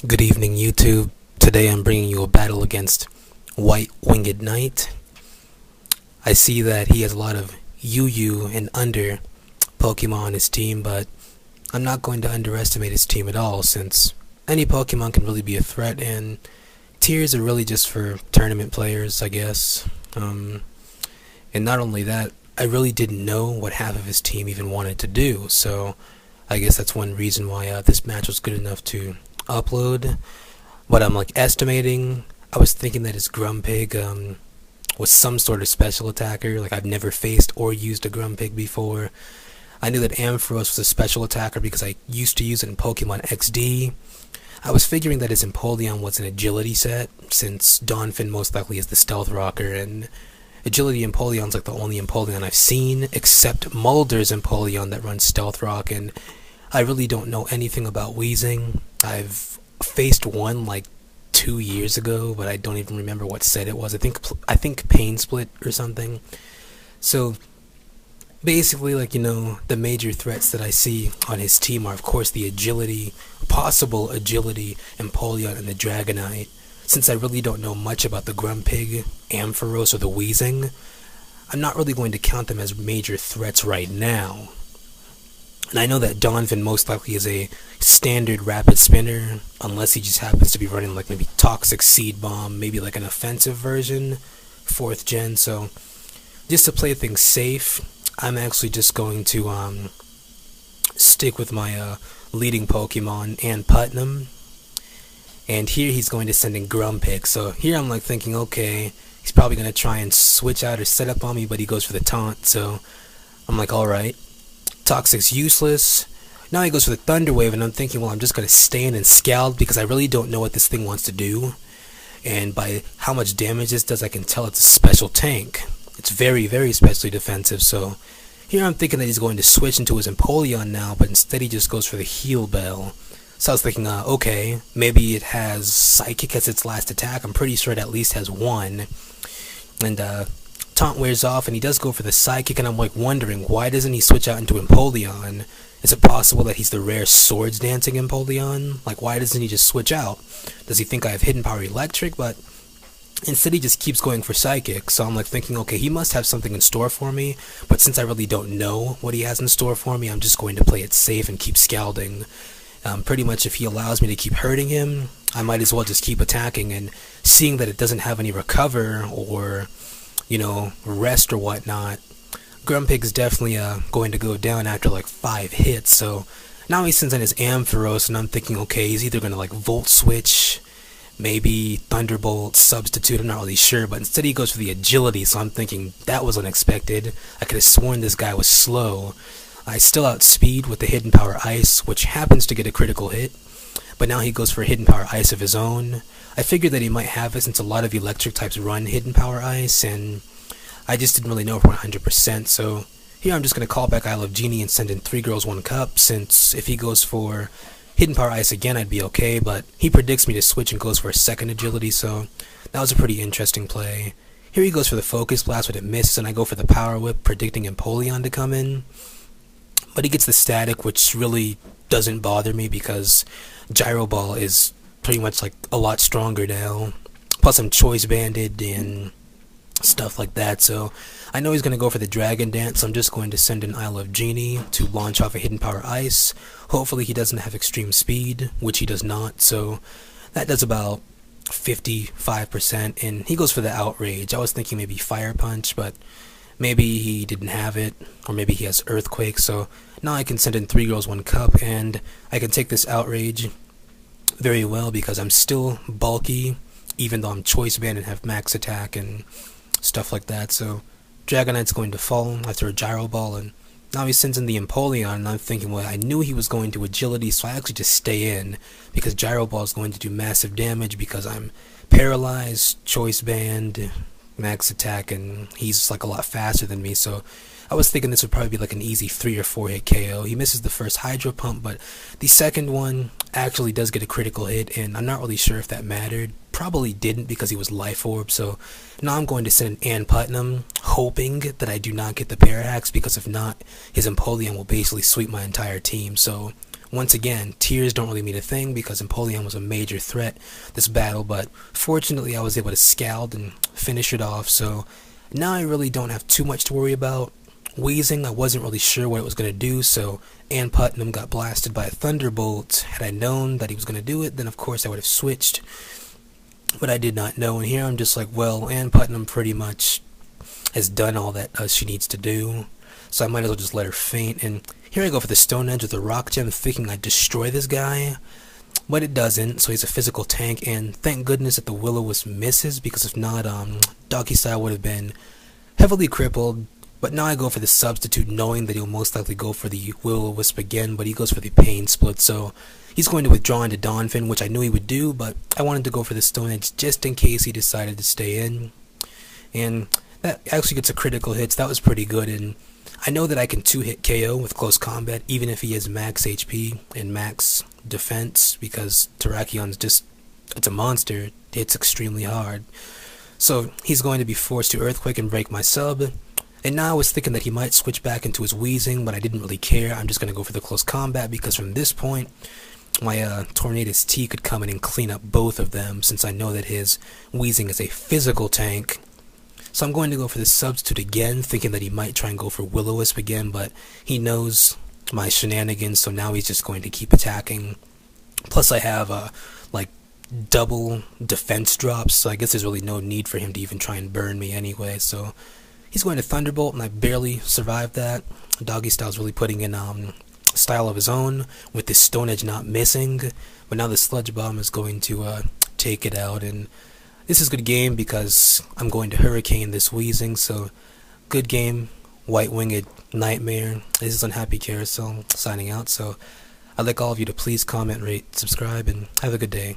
Good evening, YouTube. Today I'm bringing you a battle against White-Winged Knight. I see that he has a lot of UU and under Pokemon on his team, but I'm not going to underestimate his team at all, since any Pokemon can really be a threat, and tiers are really just for tournament players, I guess. And not only that, I really didn't know what half of his team even wanted to do, so I guess that's one reason why this match was good enough to upload. What I'm estimating, I was thinking that his Grumpig was some sort of special attacker. I've never faced or used a Grumpig before. I knew that Ampharos was a special attacker because I used to use it in Pokemon XD. I was figuring that his Empoleon was an agility set, since Donphin most likely is the stealth rocker, and agility Empoleon's the only Empoleon I've seen, except Mulder's Empoleon that runs stealth rock, and I really don't know anything about Weezing. I've faced one 2 years ago, but I don't even remember what set it was. I think Pain Split or something. So basically, the major threats that I see on his team are, of course, the agility, possible agility, Empoleon, and the Dragonite. Since I really don't know much about the Grumpig, Ampharos, or the Weezing, I'm not really going to count them as major threats right now. And I know that Donphin most likely is a standard rapid spinner, unless he just happens to be running maybe Toxic Seed Bomb, maybe an offensive version, 4th gen. So just to play things safe, I'm actually just going to stick with my leading Pokemon, and Putnam. And here he's going to send in Grumpig. So here I'm thinking, okay, he's probably going to try and switch out or set up on me, but he goes for the taunt. So I'm alright. Toxic's useless. Now he goes for the Thunder Wave, and I'm thinking, well, I'm just going to stay in and Scald because I really don't know what this thing wants to do. And by how much damage this does, I can tell it's a special tank. It's very, very specially defensive. So here I'm thinking that he's going to switch into his Empoleon now, but instead he just goes for the Heal Bell. So I was thinking, okay, maybe it has Psychic as its last attack. I'm pretty sure it at least has one. And taunt wears off, and he does go for the Psychic, and I'm wondering, why doesn't he switch out into Empoleon? Is it possible that he's the rare Swords Dancing Empoleon? Why doesn't he just switch out? Does he think I have Hidden Power Electric? But instead he just keeps going for Psychic, so I'm thinking, okay, he must have something in store for me, but since I really don't know what he has in store for me, I'm just going to play it safe and keep Scalding. Pretty much if he allows me to keep hurting him, I might as well just keep attacking, and seeing that it doesn't have any recover or rest or whatnot, Grumpig's definitely going to go down after 5 hits. So now he sends in his Ampharos, and I'm thinking, okay, he's either going to Volt Switch, maybe Thunderbolt, Substitute, I'm not really sure, but instead he goes for the Agility, so I'm thinking that was unexpected. I could have sworn this guy was slow. I still outspeed with the Hidden Power Ice, which happens to get a critical hit, but now he goes for a Hidden Power Ice of his own. I figured that he might have it since a lot of electric types run Hidden Power Ice, and I just didn't really know for 100%, so here I'm just going to call back Isle of Genie and send in 3 Girls 1 Cup, since if he goes for Hidden Power Ice again I'd be okay, but he predicts me to switch and goes for a second agility, so that was a pretty interesting play. Here he goes for the Focus Blast, but it misses, and I go for the Power Whip, predicting Empoleon to come in, but he gets the Static, which really doesn't bother me because Gyro Ball is pretty much a lot stronger now, plus I'm Choice Banded and stuff like that, so I know he's going to go for the Dragon Dance, so I'm just going to send in Isle of Genie to launch off a Hidden Power Ice. Hopefully he doesn't have extreme speed, which he does not, so that does about 55%, and he goes for the Outrage. I was thinking maybe Fire Punch, but maybe he didn't have it, or maybe he has Earthquake, so now I can send in 3 Girls 1 Cup, and I can take this Outrage very well because I'm still bulky, even though I'm Choice Band and have max attack and stuff like that. So Dragonite's going to fall after a Gyro Ball, and now he sends in the Empoleon, and I'm thinking, well, I knew he was going to Agility, so I actually just stay in because Gyro Ball is going to do massive damage because I'm paralyzed, Choice Band, max attack, and he's a lot faster than me, so I was thinking this would probably be an easy 3 or 4 hit KO. He misses the first Hydro Pump, but the second one actually does get a critical hit, and I'm not really sure if that mattered. Probably didn't because he was Life Orb, so now I'm going to send in Ann Putnam, hoping that I do not get the Parahax, because if not, his Empoleon will basically sweep my entire team. So Once again, tears don't really mean a thing because Empoleon was a major threat this battle, but fortunately I was able to scald and finish it off, so now I really don't have too much to worry about. Wheezing, I wasn't really sure what it was going to do, so Ann Putnam got blasted by a Thunderbolt. Had I known that he was going to do it, then of course I would have switched, but I did not know, and here I'm just like, well, Ann Putnam pretty much has done all that she needs to do, so I might as well just let her faint. And here I go for the Stone Edge with the Rock Gem, thinking I'd destroy this guy, but it doesn't, so he's a physical tank, and thank goodness that the Will-O-Wisp misses, because if not, Doggy Style would have been heavily crippled. But now I go for the substitute, knowing that he'll most likely go for the Will-O-Wisp again, but he goes for the Pain Split, so he's going to withdraw into Donphin, which I knew he would do, but I wanted to go for the Stone Edge just in case he decided to stay in. And that actually gets a critical hit, so that was pretty good, and I know that I can 2-hit KO with close combat, even if he has max HP and max defense, because Terrakion's just, it's a monster, it hits extremely hard. So he's going to be forced to Earthquake and break my sub. And now I was thinking that he might switch back into his Wheezing, but I didn't really care. I'm just going to go for the close combat, because from this point, my Tornadus T could come in and clean up both of them, since I know that his Wheezing is a physical tank. So I'm going to go for the substitute again, thinking that he might try and go for Will-O-Wisp again, but he knows my shenanigans, so now he's just going to keep attacking. Plus I have like double defense drops, so I guess there's really no need for him to even try and burn me anyway, so he's going to Thunderbolt, and I barely survived that. Doggy Style's really putting in style of his own, with this Stone Edge not missing, but now the Sludge Bomb is going to take it out, and this is a good game because I'm going to Hurricane this Wheezing, so good game. WhiteWingedNightmare. This is UnhappyCarousel signing out, so I'd like all of you to please comment, rate, subscribe, and have a good day.